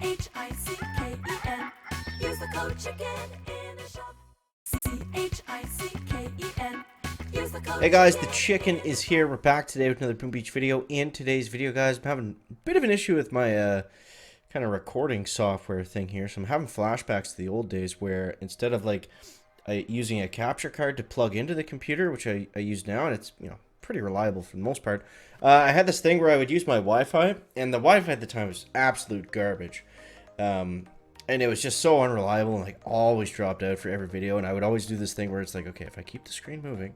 CHICKEN. Use the code chicken in the shop. CHICKEN. Use the code. Hey guys, the chicken is here. We're back today with another Boom Beach video. In today's video, guys, I'm having a bit of an issue with my kind of recording software thing here. So I'm having flashbacks to the old days where instead of like using a capture card to plug into the computer, which I use now, and it's pretty reliable for the most part. I had this thing where I would use my Wi-Fi, and the Wi-Fi at the time was absolute garbage. And it was just so unreliable and like always dropped out for every video. And I would always do this thing where it's like, okay, if I keep the screen moving,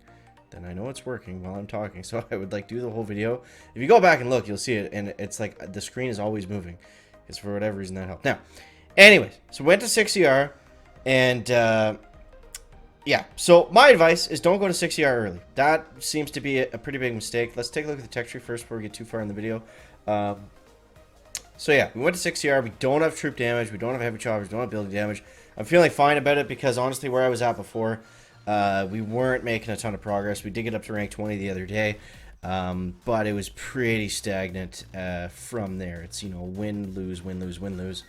then I know it's working while I'm talking. So I would like do the whole video. If you go back and look, you'll see it, and it's like the screen is always moving. It's for whatever reason that helped. Now, anyways, so went to 6ER, and yeah, so my advice is don't go to 6ER early. That seems to be a pretty big mistake. Let's take a look at the tech tree first before we get too far in the video. So yeah, we went to 6ER. We don't have troop damage. We don't have heavy choppers. We don't have building damage. I'm feeling fine about it because honestly, where I was at before, we weren't making a ton of progress. We did get up to rank 20 the other day, but it was pretty stagnant from there. It's, win, lose, win, lose, win, lose.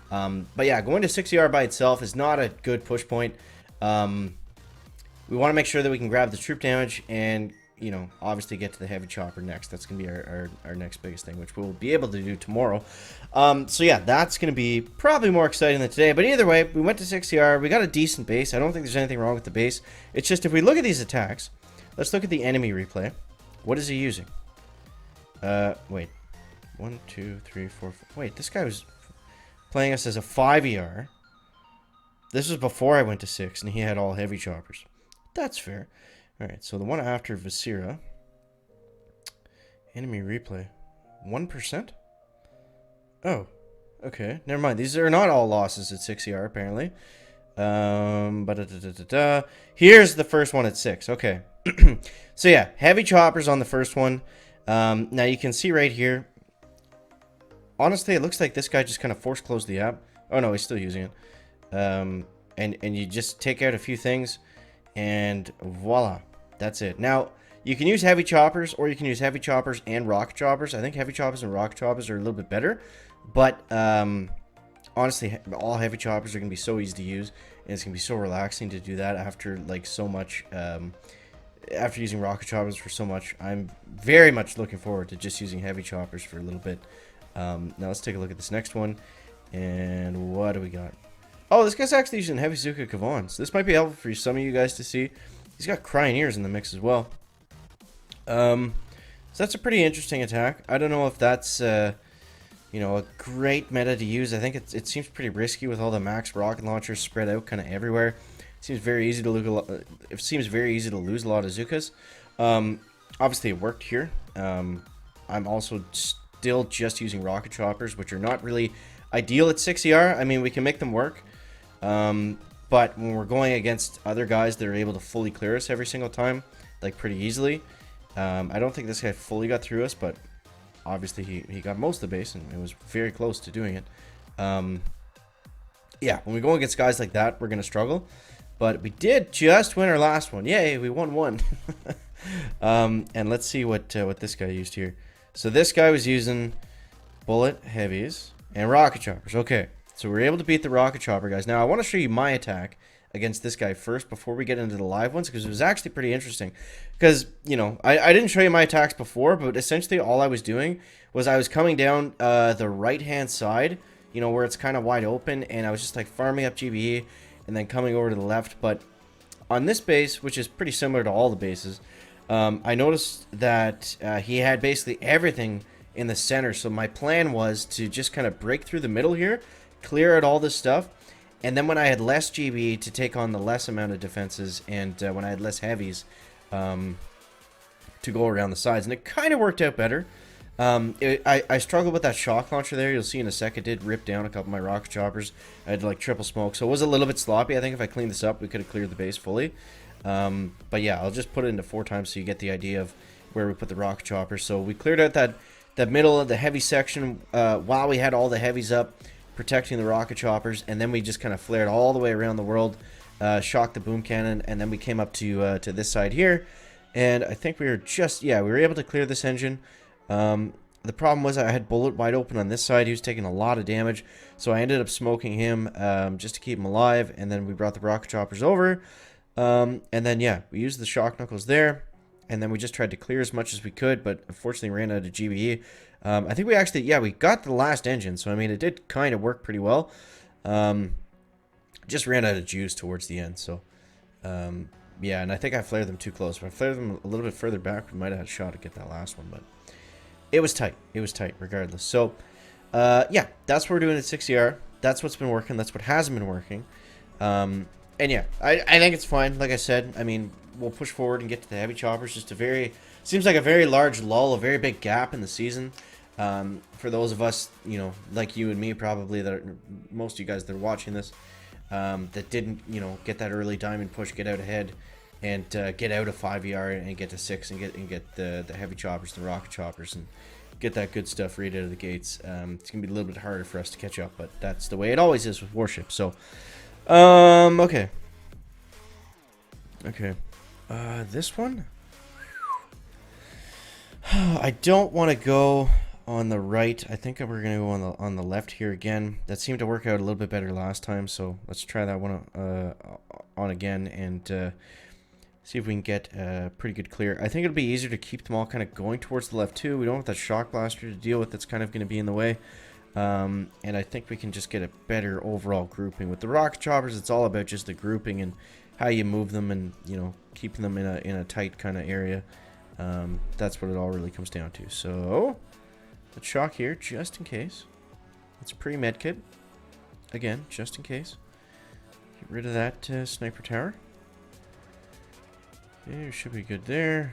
But yeah, going to 6ER by itself is not a good push point. We want to make sure that we can grab the troop damage and, obviously get to the heavy chopper next. That's going to be our next biggest thing, which we'll be able to do tomorrow. So yeah, that's going to be probably more exciting than today. But either way, we went to 6ER. We got a decent base. I don't think there's anything wrong with the base. It's just if we look at these attacks, let's look at the enemy replay. What is he using? Wait. 1, 2, 3, 4, 5. Wait, this guy was playing us as a 5ER. This was before I went to 6, and he had all heavy choppers. That's fair. Alright, so the one after Visera. Enemy replay. 1%? Oh. Okay, never mind. These are not all losses at 6ER, apparently. Here's the first one at 6. Okay. So yeah, heavy choppers on the first one. Now you can see right here. Honestly, it looks like this guy just kind of force closed the app. Oh no, he's still using it. And you just take out a few things. And voila, that's it. Now, you can use heavy choppers, or you can use heavy choppers and rocket choppers. I think heavy choppers and rocket choppers are a little bit better. But, honestly, all heavy choppers are going to be so easy to use. And it's going to be so relaxing to do that after, like, so much, after using rocket choppers for so much. I'm very much looking forward to just using heavy choppers for a little bit. Now, let's take a look at this next one. And what do we got? Oh, this guy's actually using Heavy Zuka Kavan, so this might be helpful for some of you guys to see. He's got Crying Ears in the mix as well. So that's a pretty interesting attack. I don't know if that's, a great meta to use. I think it seems pretty risky with all the max rocket launchers spread out kind of everywhere. It seems very easy to lose a lot of Zukas. Obviously, it worked here. I'm also still just using rocket choppers, which are not really ideal at 6ER. I mean, we can make them work. But when we're going against other guys that are able to fully clear us every single time, like pretty easily, I don't think this guy fully got through us, but obviously he got most of the base, and it was very close to doing it. Yeah, when we go against guys like that, we're going to struggle. But we did just win our last one. Yay, we won one. And let's see what this guy used here. So this guy was using bullet heavies and rocket choppers. Okay. So we're able to beat the rocket chopper guys. Now I want to show you my attack against this guy first before we get into the live ones, because it was actually pretty interesting. Because, I didn't show you my attacks before, but essentially all I was doing was I was coming down the right-hand side, where it's kind of wide open, and I was just like farming up GBE and then coming over to the left. But on this base, which is pretty similar to all the bases, I noticed that he had basically everything in the center. So my plan was to just kind of break through the middle here, clear out all this stuff, and then when I had less GB to take on the less amount of defenses, and when I had less heavies to go around the sides, and it kind of worked out better. I struggled with that shock launcher there. You'll see in a sec it did rip down a couple of my rocket choppers. I had like triple smoke, so it was a little bit sloppy. I think if I cleaned this up, we could have cleared the base fully. But yeah, I'll just put it into 4 times so you get the idea of where we put the rocket choppers. So we cleared out that middle of the heavy section while we had all the heavies up, protecting the rocket choppers, and then we just kind of flared all the way around the world, shocked the boom cannon, and then we came up to this side here, and I think we were just, yeah, we were able to clear this engine. The problem was I had Bullet wide open on this side. He was taking a lot of damage, so I ended up smoking him just to keep him alive, and then we brought the rocket choppers over. And then, yeah, we used the shock knuckles there, and then we just tried to clear as much as we could, but unfortunately ran out of GBE. I think we actually, yeah, we got the last engine, so I mean, it did kind of work pretty well. Just ran out of juice towards the end, so yeah, and I think I flared them too close. If I flared them a little bit further back, we might have had a shot to get that last one, but it was tight. It was tight regardless. So yeah, that's what we're doing at 60R. That's what's been working. That's what hasn't been working. And yeah, I think it's fine. Like I said, I mean, we'll push forward and get to the heavy choppers. Just a very, seems like a very large lull, a very big gap in the season. For those of us, you know, like you and me probably, that are, most of you guys that are watching this, that didn't, you know, get that early diamond push, get out ahead, and get out of 5ER and get to 6 and get the heavy choppers, the rocket choppers, and get that good stuff right out of the gates. It's gonna be a little bit harder for us to catch up, but that's the way it always is with warships. So, okay, this one, I don't want to go on the right. I think we're gonna go on the left here again. That seemed to work out a little bit better last time, so let's try that one on again and see if we can get a pretty good clear. I think it'll be easier to keep them all kind of going towards the left too. We don't have that shock blaster to deal with that's kind of going to be in the way. And I think we can just get a better overall grouping. With the rocket choppers, it's all about just the grouping and how you move them and, you know, keeping them in a tight kind of area. That's what it all really comes down to. So, let's shock here just in case. It's pre-med kit. Again, just in case. Get rid of that sniper tower. Okay, should be good there.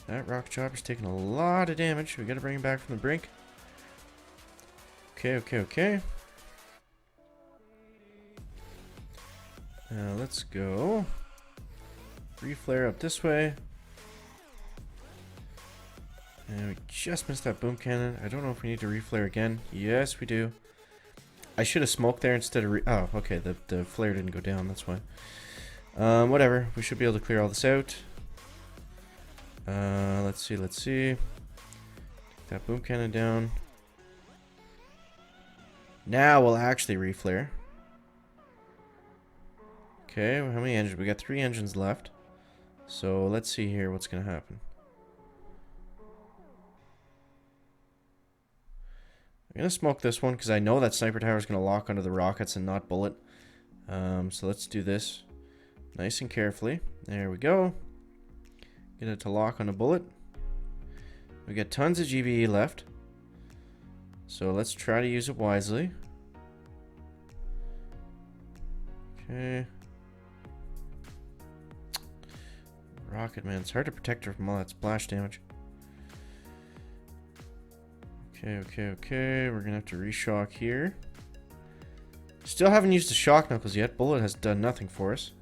That rocket chopper's taking a lot of damage. We gotta bring him back from the brink. Okay. Now let's go. Reflare up this way. And we just missed that boom cannon. I don't know if we need to reflare again. Yes, we do. I should have smoked there instead of oh, okay, the flare didn't go down, that's why. Whatever. We should be able to clear all this out. Let's see. Take that boom cannon down. Now we'll actually reflare. Okay, how many engines? We got 3 engines left. So let's see here what's going to happen. I'm going to smoke this one because I know that sniper tower is going to lock onto the rockets and not bullet. So let's do this. Nice and carefully. There we go. Get it to lock on a bullet. We got tons of GBE left. So let's try to use it wisely. Okay. Rocket, man. It's hard to protect her from all that splash damage. Okay. We're going to have to reshock here. Still haven't used the shock knuckles yet. Bullet has done nothing for us.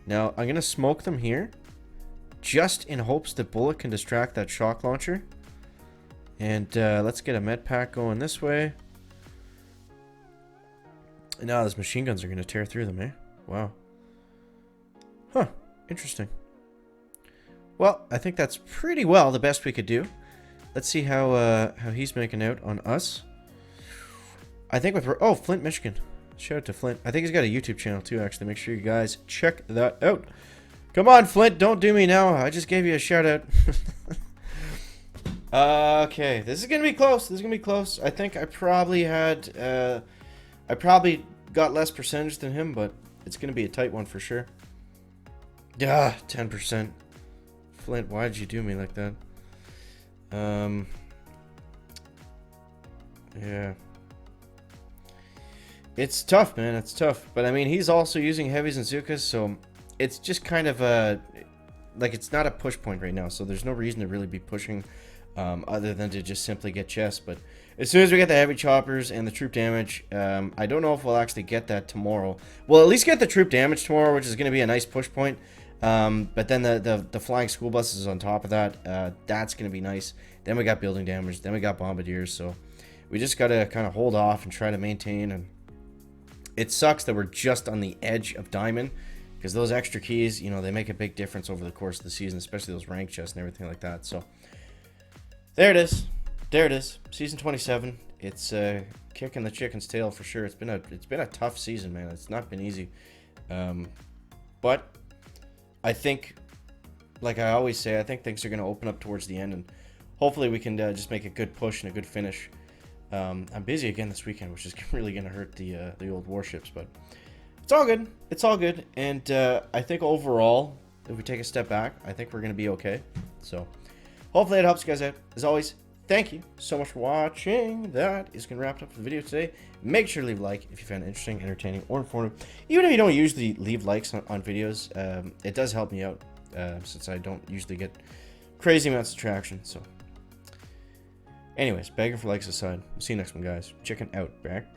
Now, I'm going to smoke them here, just in hopes that Bullet can distract that shock launcher. And let's get a med pack going this way. And now those machine guns are going to tear through them, eh? Wow. Huh. Interesting. Well, I think that's pretty well the best we could do. Let's see how he's making out on us. I think with... Oh, Flint, Michigan. Shout out to Flint. I think he's got a YouTube channel too, actually. Make sure you guys check that out. Come on, Flint. Don't do me now. I just gave you a shout out. Okay. This is going to be close. I think I probably had... I probably got less percentage than him, but it's going to be a tight one for sure. Yeah, 10%. Flint, why did you do me like that? Yeah. It's tough, man. It's tough. But, I mean, he's also using heavies and Zukas, so it's just kind of a... Like, it's not a push point right now, so there's no reason to really be pushing other than to just simply get chests. But as soon as we get the heavy choppers and the troop damage, I don't know if we'll actually get that tomorrow. We'll at least get the troop damage tomorrow, which is going to be a nice push point. But then the flying school buses on top of that, that's going to be nice. Then we got building damage. Then we got bombardiers. So we just got to kind of hold off and try to maintain. And it sucks that we're just on the edge of diamond. because those extra keys, you know, they make a big difference over the course of the season, especially those rank chests and everything like that. So there it is. There it is. Season 27. It's kicking the chicken's tail for sure. It's been a tough season, man. It's not been easy. But I think, like I always say, I think things are going to open up towards the end, and hopefully we can just make a good push and a good finish. I'm busy again this weekend, which is really going to hurt the old warships, but it's all good. It's all good, and I think overall, if we take a step back, I think we're going to be okay. So hopefully it helps you guys out. As always, thank you so much for watching. That is going to wrap it up for the video today. Make sure to leave a like if you found it interesting, entertaining, or informative. Even if you don't usually leave likes on videos, it does help me out, since I don't usually get crazy amounts of traction. So anyways, begging for likes aside, we'll see you next one, guys. Chicken out. Back.